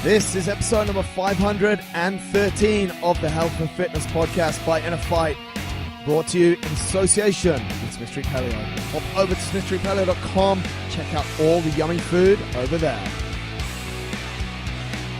This is episode number 513 of the Health and Fitness Podcast by Inner Fight, brought to you in association with Smith Street Paleo. Hop over to smithstreetpaleo.com, check out all the yummy food over there.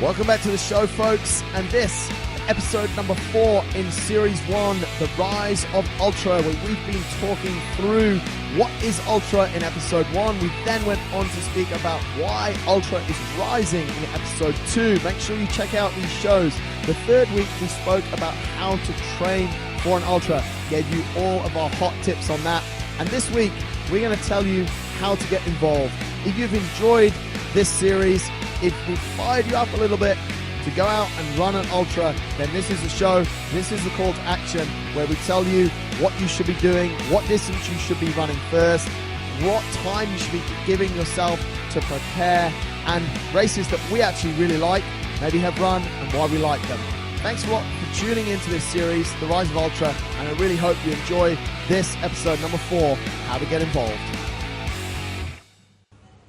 Welcome back to the show, folks, and this episode number 4 in Series 1, The Rise of Ultra, where we've been talking through what is Ultra in episode 1. We then went on to speak about why Ultra is rising in episode 2. Make sure you check out these shows. The third week we spoke about how to train for an Ultra, gave you all of our hot tips on that. And this week we're going to tell you how to get involved. If you've enjoyed this series, if we've fired you up a little bit to go out and run an Ultra, then this is the show, this is the call to action, where we tell you what you should be doing, what distance you should be running first, what time you should be giving yourself to prepare, and races that we actually really like, maybe have run, and why we like them. Thanks a lot for tuning into this series, The Rise of Ultra, and I really hope you enjoy this episode number 4, How to Get Involved.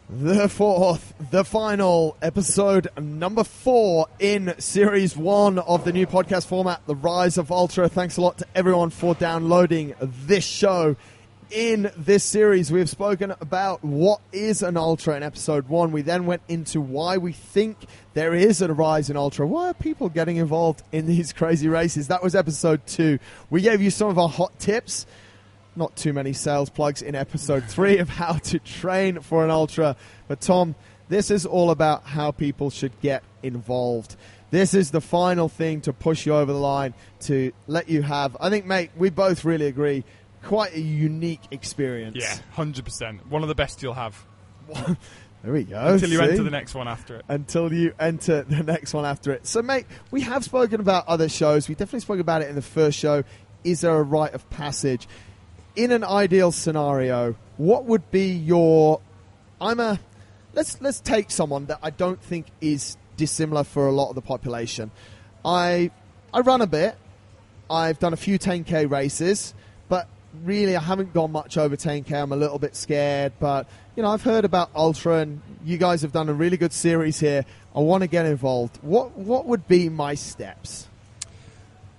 The fourth, the final episode, number 4 in Series 1 of the new podcast format, The Rise of Ultra. Thanks a lot to everyone for downloading this show. In this series, we've spoken about what is an Ultra in episode 1. We then went into why we think there is a rise in Ultra. Why are people getting involved in these crazy races? That was episode 2. We gave you some of our hot tips. Not too many sales plugs in episode 3 of how to train for an Ultra. But Tom, this is all about how people should get involved. This is the final thing to push you over the line, to let you have, I think, mate, we both really agree, quite a unique experience. Yeah, 100%. One of the best you'll have. There we go. Until you enter the next one after it. Until you enter the next one after it. So, mate, we have spoken about other shows. We definitely spoke about it in the first show. Is there a rite of passage? In an ideal scenario, what would be your... Let's take someone that I don't think is dissimilar for a lot of the population. I run a bit. I've done a few 10K races, but really I haven't gone much over 10K. I'm a little bit scared, but you know, I've heard about Ultra, and you guys have done a really good series here. I want to get involved. What would be my steps?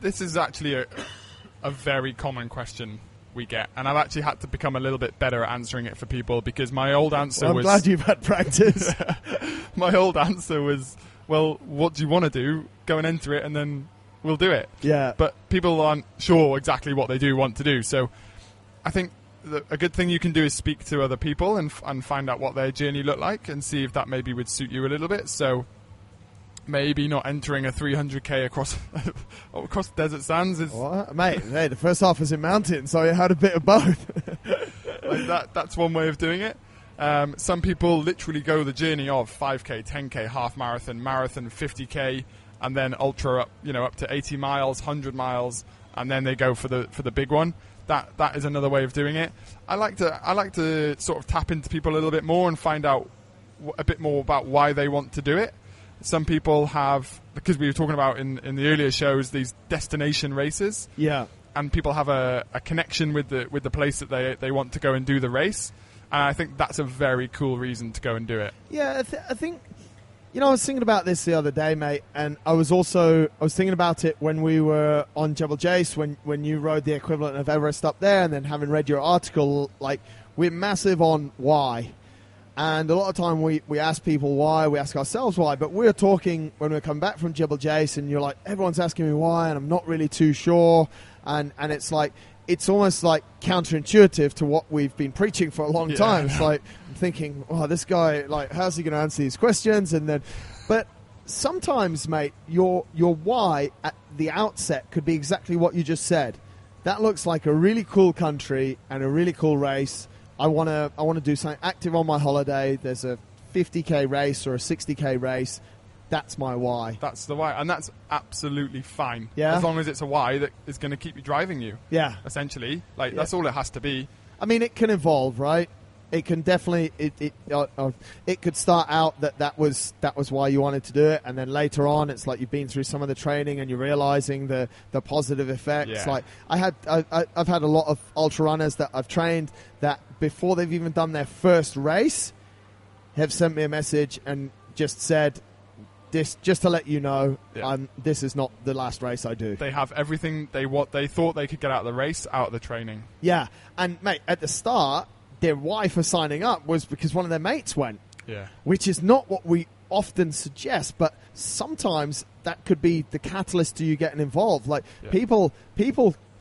This is actually a very common question we get, and I've actually had to become a little bit better at answering it for people, because my old answer was... I'm glad you've had practice. My old answer was, well, what do you want to do? Go and enter it, and then we'll do it. Yeah. But people aren't sure exactly what they do want to do, so I think a good thing you can do is speak to other people and find out what their journey looked like, and see if that maybe would suit you a little bit. So maybe not entering a 300k across desert sands is... What? Mate, hey, the first half was in mountains, so you had a bit of both. Like that's one way of doing it. Some people literally go the journey of 5k, 10k, half marathon, 50k, and then ultra up to 80 miles, 100 miles, and then they go for the big one. That is another way of doing it. I like to sort of tap into people a little bit more and find out a bit more about why they want to do it. Some people have, because we were talking about in the earlier shows, these destination races. Yeah. And people have a connection with the place that they want to go and do the race. And I think that's a very cool reason to go and do it. Yeah, I think, I was thinking about this the other day, mate, and I was thinking about it when we were on Jebel Jais, when you rode the equivalent of Everest up there, and then having read your article, like, we're massive on why. And a lot of time we ask people why, we ask ourselves why, but we're talking when we're coming back from Jebel Jais, and you're like, everyone's asking me why, and I'm not really too sure, and it's like, it's almost like counterintuitive to what we've been preaching for a long time. It's like, I'm thinking, oh, this guy, like, how's he going to answer these questions? But sometimes, mate, your why at the outset could be exactly what you just said. That looks like a really cool country and a really cool race. I want to do something active on my holiday. There's a 50k race or a 60k race. That's my why. That's the why, and that's absolutely fine. Yeah. As long as it's a why that is going to keep you driving you. Yeah. Essentially, that's all it has to be. I mean, it can evolve, right? It can definitely it could start out that was why you wanted to do it, and then later on it's like you've been through some of the training and you're realizing the positive effects. Yeah. Like I've had a lot of ultra runners that I've trained that before they've even done their first race have sent me a message and just said, just to let you know, Yeah. this is not the last race I do. They have everything they thought they could get out of the race, out of the training. Yeah, and mate, at the start, their why for signing up was because one of their mates went, Yeah. which is not what we often suggest, but sometimes that could be the catalyst to you getting involved. Like Yeah. people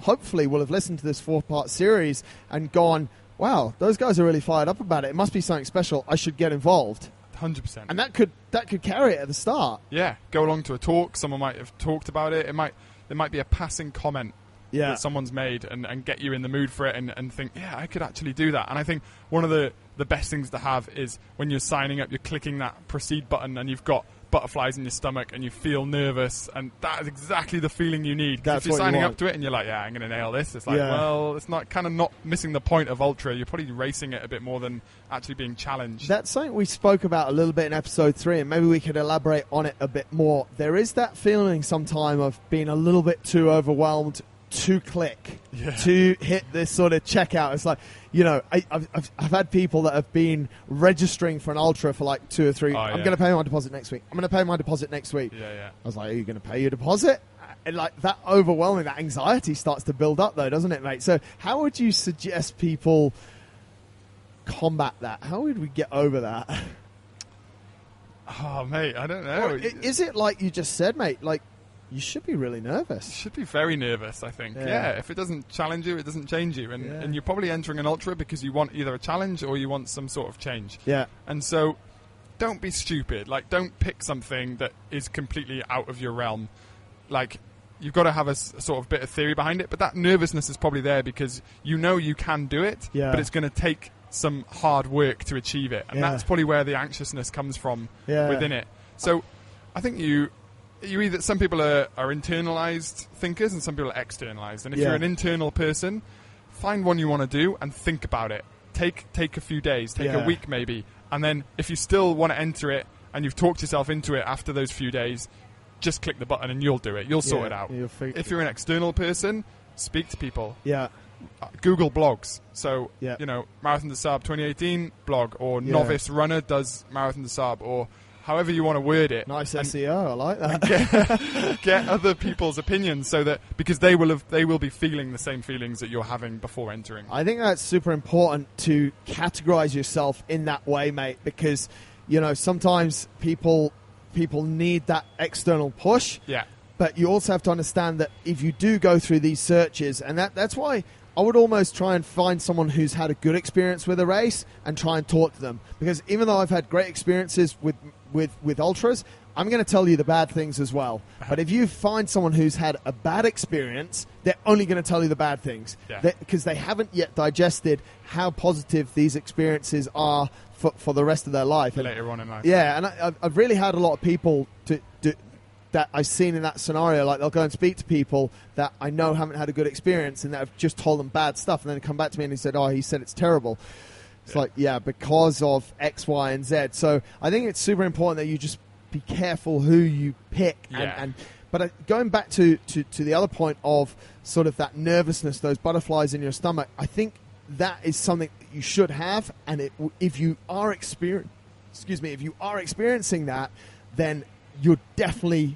hopefully will have listened to this 4-part series and gone, wow, those guys are really fired up about it. It must be something special. I should get involved. 100%. And that could carry it at the start. Yeah, go along to a talk. Someone might have talked about it. There might be a passing comment Yeah. that someone's made and get you in the mood for it and think, yeah, I could actually do that. And I think one of the best things to have is when you're signing up, you're clicking that proceed button and you've got butterflies in your stomach and you feel nervous, and that is exactly the feeling you need. 'Cause That's if you're what you signing want. up to it and you're like, yeah, I'm going to nail this, it's like, Yeah. well, it's not kind of not missing the point of Ultra. You're probably racing it a bit more than actually being challenged. That's something we spoke about a little bit in episode 3, and maybe we could elaborate on it a bit more. There is that feeling sometime of being a little bit too overwhelmed to click, Yeah. to hit this sort of checkout. It's like, you know, I've had people that have been registering for an Ultra for like 2 or 3. Oh, I'm yeah. going to pay my deposit next week. I'm going to pay my deposit next week. Yeah, yeah. I was like, are you going to pay your deposit? And like that overwhelming, that anxiety starts to build up though, doesn't it, mate? So how would you suggest people combat that? How would we get over that? Oh, mate, I don't know. Or is it like you just said, mate? Like, you should be really You nervous. should be very nervous, I think. Yeah. Yeah, if it doesn't challenge you, it doesn't change you. And, Yeah. and you're probably entering an Ultra because you want either a challenge or you want some sort of change. Yeah. And so don't be stupid. Like, don't pick something that is completely out of your realm. Like, you've got to have a sort of bit of theory behind it. But that nervousness is probably there because you know you can do it, Yeah. but it's going to take some hard work to achieve it. And Yeah. that's probably where the anxiousness comes from Yeah. within it. So I think you either, some people are internalized thinkers and some people are externalized. And if Yeah. you're an internal person, find one you want to do and think about it. Take a few days, take Yeah. a week maybe, and then if you still want to enter it and you've talked yourself into it after those few days, just click the button and you'll do it. You'll sort it out. If you're an external person, speak to people. Yeah. Google blogs. So, Yeah. you know, Marathon des Sables 2018 blog, or Yeah. Novice Runner does Marathon des Sables, or however you want to word it. Nice And SEO. I like that. get other people's opinions so that, because they will be feeling the same feelings that you're having before entering. I think that's super important to categorize yourself in that way, mate, because, you know, sometimes people need that external push. Yeah. But you also have to understand that if you do go through these searches, and that's why I would almost try and find someone who's had a good experience with a race and try and talk to them. Because even though I've had great experiences with ultras, I'm going to tell you the bad things as well. But if you find someone who's had a bad experience, they're only going to tell you the bad things. Yeah. Because they haven't yet digested how positive these experiences are for the rest of their life. And Later on in life. yeah, and I've really had a lot of people that I've seen in that scenario. Like, they'll go and speak to people that I know haven't had a good experience and that have just told them bad stuff, and then come back to me and he said it's terrible. It's like, yeah, because of X, Y, and Z. So I think it's super important that you just be careful who you pick. Yeah. But going back to the other point of sort of that nervousness, those butterflies in your stomach, I think that is something that you should have. And if you are experiencing that, then you're definitely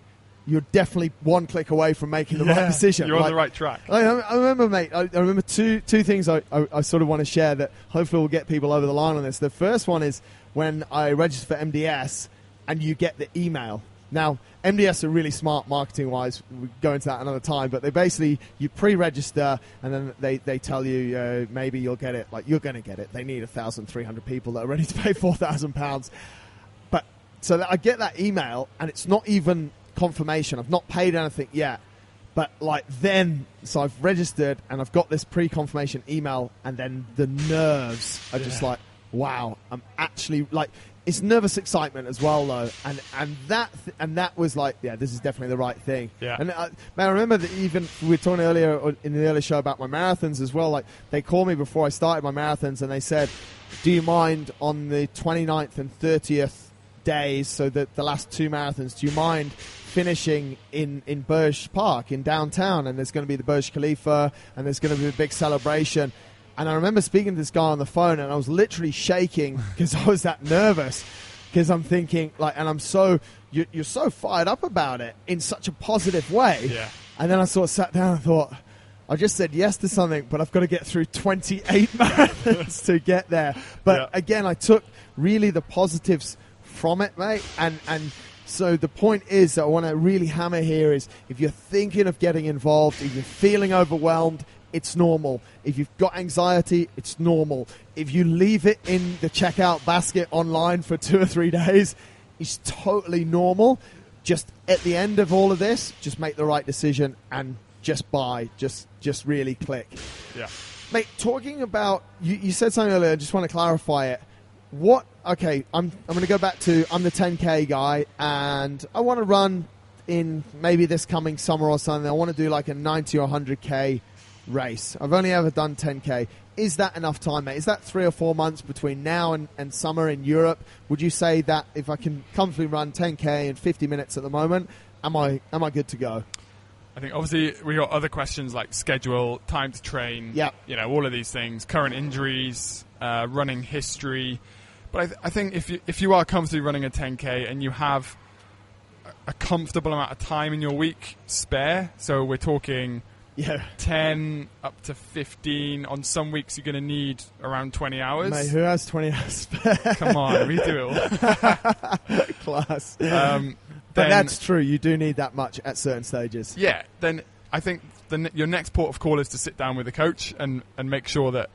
one click away from making the right decision. You're on the right track. I remember, mate. I remember two things I sort of want to share that hopefully will get people over the line on this. The first one is when I registered for MDS and you get the email. Now, MDS are really smart marketing-wise. We'll go into that another time. But you pre-register and then they tell you maybe you'll get it. Like, you're going to get it. They need 1,300 people that are ready to pay £4,000. But so that I get that email and it's not even confirmation. I've not paid anything yet. But so I've registered and I've got this pre-confirmation email, and then the nerves are just like, wow, I'm actually like, it's nervous excitement as well though, and that was like, yeah, this is definitely the right thing. Yeah. And man, I remember that even we were talking earlier in the earlier show about my marathons as well. Like, they called me before I started my marathons and they said, do you mind on the 29th and 30th days, so that the last two marathons, do you mind finishing in Burj Park in downtown? And there's going to be the Burj Khalifa and there's going to be a big celebration. And I remember speaking to this guy on the phone and I was literally shaking because I was that nervous. because I'm thinking like, and I'm so you're so fired up about it in such a positive way. Yeah. And then I sort of sat down and thought, I just said yes to something, but I've got to get through 28 marathons to get there. But again, I took really the positives from it, mate. And so the point is that I want to really hammer here is if you're thinking of getting involved, if you're feeling overwhelmed, it's normal. If you've got anxiety, it's normal. If you leave it in the checkout basket online for 2 or 3 days, it's totally normal. Just at the end of all of this, just make the right decision and just buy. Just really click. Yeah. Mate, talking about, you said something earlier, I just want to clarify it. Okay, I'm going to go back to, I'm the 10K guy, and I want to run in maybe this coming summer or something. I want to do like a 90 or 100K race. I've only ever done 10K. Is that enough time, mate? Is that 3 or 4 months between now and summer in Europe? Would you say that if I can comfortably run 10K in 50 minutes at the moment, am I good to go? I think obviously we got other questions like schedule, time to train, all of these things, current injuries, running history. But I think if you are comfortably running a 10K and you have a comfortable amount of time in your week spare, so we're talking 10 up to 15. On some weeks you're going to need around 20 hours. Mate, who has 20 hours spare? Come on, we do it all. Class. But that's true. You do need that much at certain stages. Yeah. Then I think your next port of call is to sit down with the coach and make sure that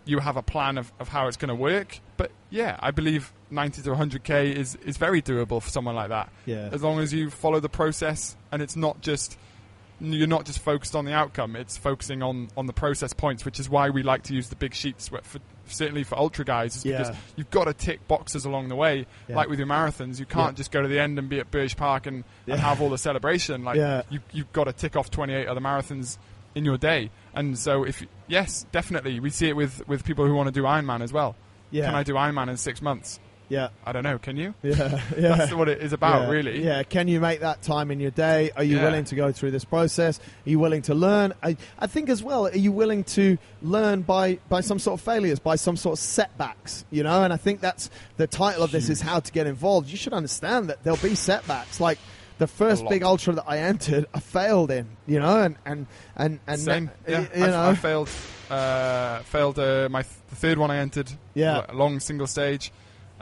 you have a plan of how it's going to work. But yeah, I believe 90 to 100K is very doable for someone like that. Yeah. As long as you follow the process and you're not just focused on the outcome, it's focusing on the process points, which is why we like to use the big sheets, certainly for ultra guys, is because you've got to tick boxes along the way. Like with your marathons, you can't just go to the end and be at Burj Park and have all the celebration. You've got to tick off 28 other marathons in your day. And so definitely, we see it with people who want to do Ironman as well. Can I do Ironman in 6 months? Yeah. I don't know. Can you? Yeah. That's what it is about, really. Yeah. Can you make that time in your day? Are you willing to go through this process? Are you willing to learn? I think as well, are you willing to learn by some sort of failures, by some sort of setbacks? And I think that's the title of this is how to get involved. You should understand that there'll be setbacks. Like the first big ultra that I entered, I failed in, and same. I failed the third one I entered. A long single stage.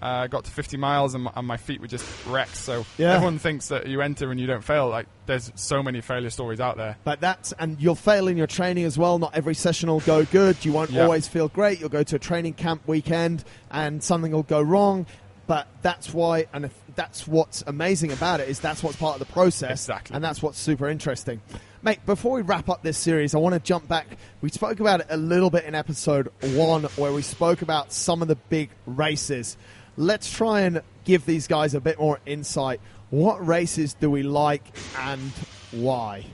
Got to 50 miles and my feet were just wrecked. So everyone thinks that you enter and you don't fail. Like there's so many failure stories out there. But and you'll fail in your training as well. Not every session will go good. You won't always feel great. You'll go to a training camp weekend and something will go wrong. But that's why, and that's what's amazing about it, is that's what's part of the process. Exactly. And that's what's super interesting. Mate, before we wrap up this series, I want to jump back. We spoke about it a little bit in episode 1 where we spoke about some of the big races. Let's try and give these guys a bit more insight. What races do we like and why?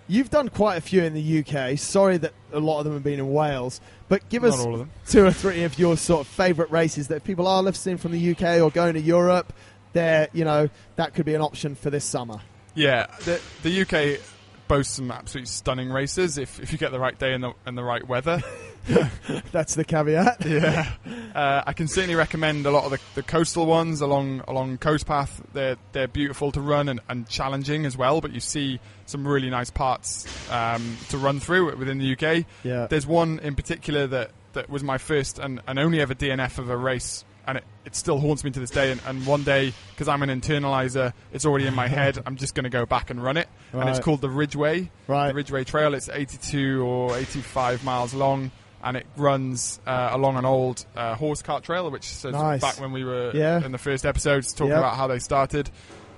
You've done quite a few in the UK. Sorry that a lot of them have been in Wales. But give us 2 or 3 of your sort of favourite races that if people are listening from the UK or going to Europe, that could be an option for this summer. Yeah, the UK boasts some absolutely stunning races if you get the right day and the right weather. That's the caveat. I can certainly recommend a lot of the coastal ones along Coast Path. They're beautiful to run and challenging as well, but you see some really nice parts to run through within the UK. There's one in particular that was my first and only ever DNF of a race, and it still haunts me to this day. And one day, because I'm an internalizer, it's already in my head, I'm just going to go back and run it. Right. And it's called the Ridgeway. The Ridgeway Trail. It's 82 or 85 miles long. And it runs along an old horse cart trail, which says back when we were in the first episodes talking about how they started.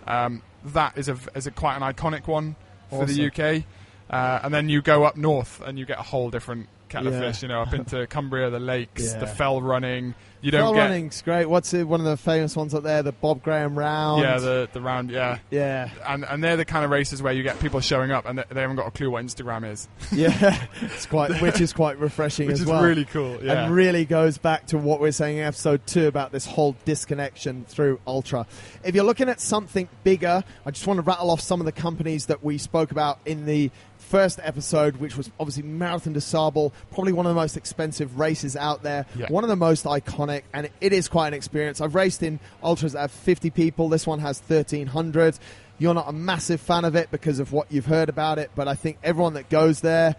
That is quite an iconic one for the UK. And then you go up north and you get a whole different kettle of fish, up into Cumbria, the lakes, the fell running. Fell running's great. What's one of the famous ones up there? The Bob Graham Round. Yeah, the round. Yeah. And they're the kind of races where you get people showing up and they haven't got a clue what Instagram is. Which is quite refreshing as well. Which is really cool. Yeah. And really goes back to what we were saying in episode 2 about this whole disconnection through ultra. If you're looking at something bigger, I just want to rattle off some of the companies that we spoke about in the first episode, which was obviously Marathon des Sables, probably one of the most expensive races out there, one of the most iconic iconic, and it is quite an experience. I've raced in ultras that have 50 people. This one has 1,300. You're not a massive fan of it because of what you've heard about it, but I think everyone that goes there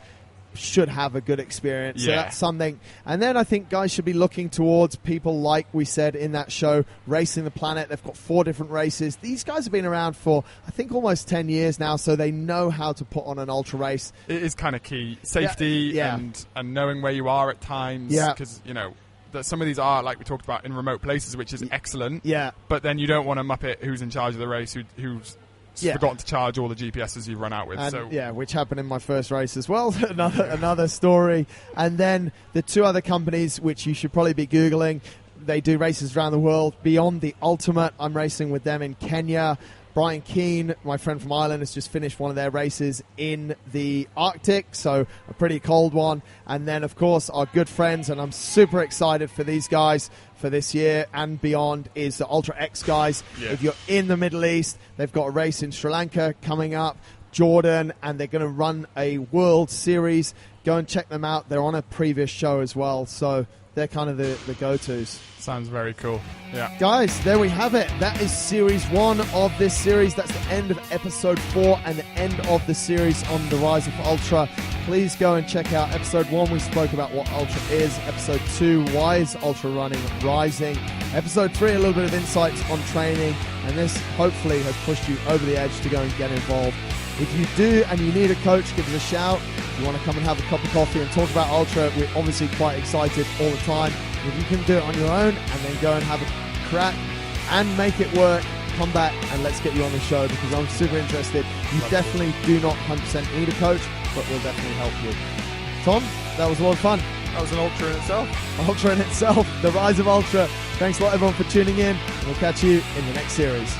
should have a good experience. So that's something. And then I think guys should be looking towards people like we said in that show, Racing the Planet. They've got 4 different races. These guys have been around for, I think, almost 10 years now, so they know how to put on an ultra race. It is kind of key. Safety and knowing where you are at times. Because, you know, that some of these are, like we talked about, in remote places, which is excellent. Yeah. But then you don't want a muppet who's in charge of the race who's forgotten to charge all the GPSs you've run out with. And, which happened in my first race as well. another story. And then the 2 other companies, which you should probably be Googling, they do races around the world. Beyond the Ultimate, I'm racing with them in Kenya. Brian Keane, my friend from Ireland, has just finished one of their races in the Arctic, so a pretty cold one. And then, of course, our good friends, and I'm super excited for these guys for this year and beyond, is the Ultra X guys. Yeah. If you're in the Middle East, they've got a race in Sri Lanka coming up, Jordan, and they're going to run a World Series. Go and check them out. They're on a previous show as well, so they're kind of the go-tos. Sounds very cool. Yeah. Guys, there we have it. That is Series 1 of this series. That's the end of Episode 4 and the end of the series on the Rise of Ultra. Please go and check out Episode 1. We spoke about what Ultra is. Episode 2, why is Ultra running rising? Episode 3, a little bit of insights on training. And this hopefully has pushed you over the edge to go and get involved. If you do and you need a coach, give us a shout. If you want to come and have a cup of coffee and talk about Ultra, we're obviously quite excited all the time. If you can do it on your own and then go and have a crack and make it work, come back and let's get you on the show, because I'm super interested. You definitely do not 100% need a coach, but we'll definitely help you. Tom, that was a lot of fun. That was an Ultra in itself. Ultra in itself, the Rise of Ultra. Thanks a lot, everyone, for tuning in. We'll catch you in the next series.